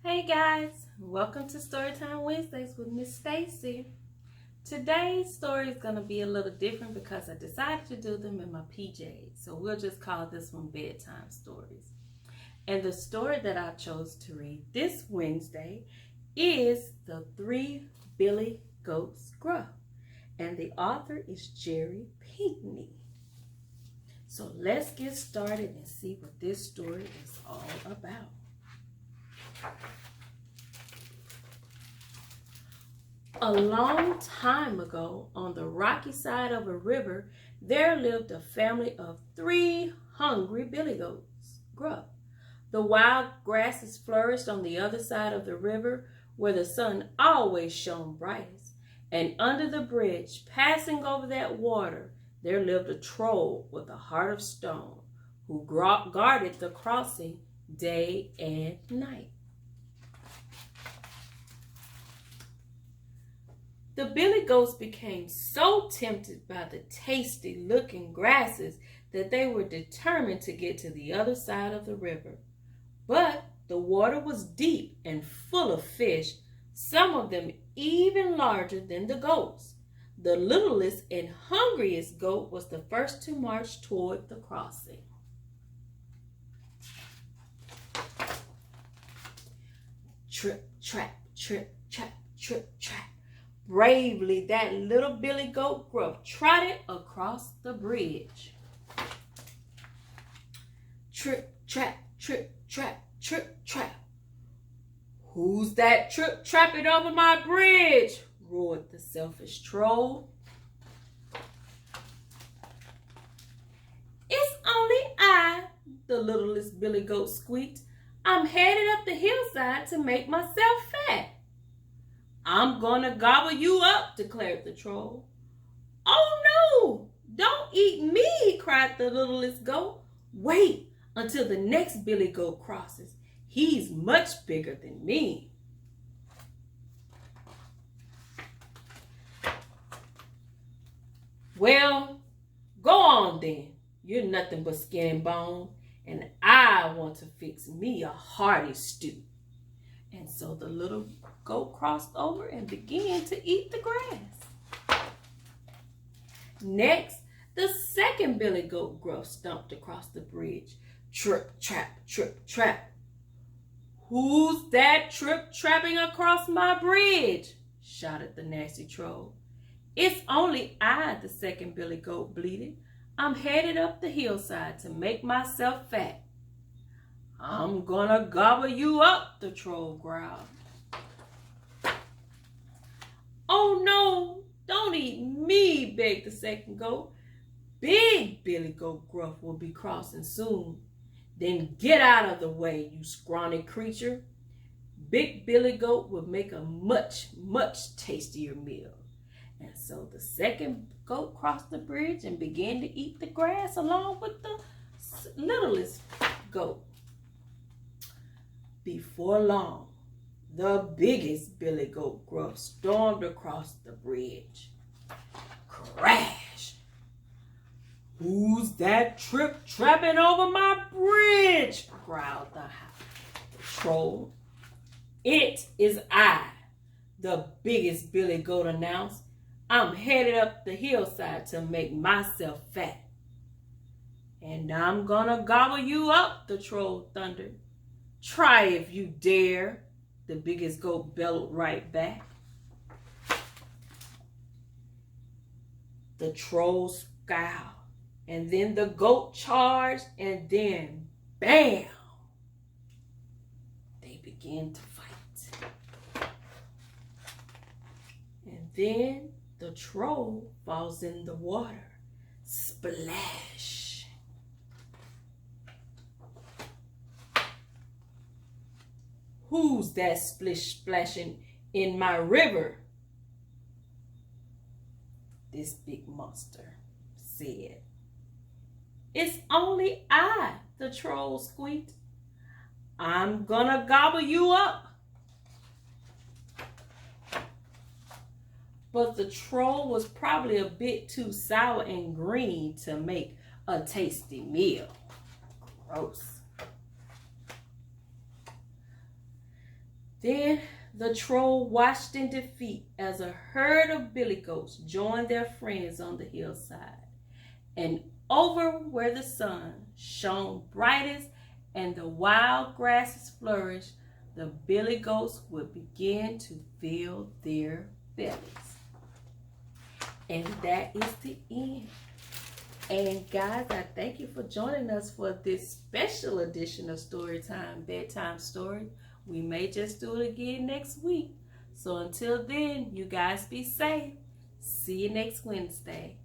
Hey guys, welcome to Storytime Wednesdays with Miss Stacy. Today's story is going to be a little different because I decided to do them in my PJs. So we'll just call this one Bedtime Stories. And the story that I chose to read this Wednesday is The Three Billy Goats Gruff. And the author is Jerry Pinkney. So let's get started and see what this story is all about. A long time ago, on the rocky side of a river, there lived a family of 3 hungry billy goats, Gruff. The wild grasses flourished on the other side of the river, where the sun always shone brightest. And under the bridge, passing over that water, there lived a troll with a heart of stone, who guarded the crossing day and night. The billy goats became so tempted by the tasty-looking grasses that they were determined to get to the other side of the river. But the water was deep and full of fish, some of them even larger than the goats. The littlest and hungriest goat was the first to march toward the crossing. Trip, trap, trip, trap, trip, trap. Bravely, that little billy goat Gruff trotted across the bridge. Trip, trap, trip, trap, trip, trap. Who's that trip-trapping over my bridge? Roared the selfish troll. It's only I, the littlest billy goat squeaked. I'm headed up the hillside to make myself fat. I'm gonna gobble you up, declared the troll. Oh no, don't eat me, cried the littlest goat. Wait until the next billy goat crosses. He's much bigger than me. Well, go on then. You're nothing but skin and bone, and I want to fix me a hearty stew. And so the little goat crossed over and began to eat the grass. Next, the second billy goat Gruff stumped across the bridge. Trip, trap, trip, trap. Who's that trip-trapping across my bridge? Shouted the nasty troll. It's only I, the second billy goat bleated. I'm headed up the hillside to make myself fat. I'm gonna gobble you up, the troll growled. Oh no, don't eat me, begged the second goat. Big billy goat Gruff will be crossing soon. Then get out of the way, you scrawny creature. Big billy goat will make a much, much tastier meal. And so the second goat crossed the bridge and began to eat the grass along with the littlest goat. Before long, the biggest billy goat Gruff stormed across the bridge. Crash! Who's that trip-trapping over my bridge? Growled the troll. It is I, the biggest billy goat announced. I'm headed up the hillside to make myself fat. And I'm gonna gobble you up, the troll thundered. Try if you dare, the biggest goat bellowed right back. The troll scowled, and then the goat charged, and then, bam! They began to fight. And then the troll falls in the water. Splash! Who's that splashing in my river? This big monster said. It's only I, the troll squeaked. I'm gonna gobble you up. But the troll was probably a bit too sour and green to make a tasty meal. Gross. Then the troll watched in defeat as a herd of billy goats joined their friends on the hillside. And over where the sun shone brightest and the wild grasses flourished, the billy goats would begin to fill their bellies. And that is the end. And guys, I thank you for joining us for this special edition of Storytime Bedtime Story. We may just do it again next week. So until then, you guys be safe. See you next Wednesday.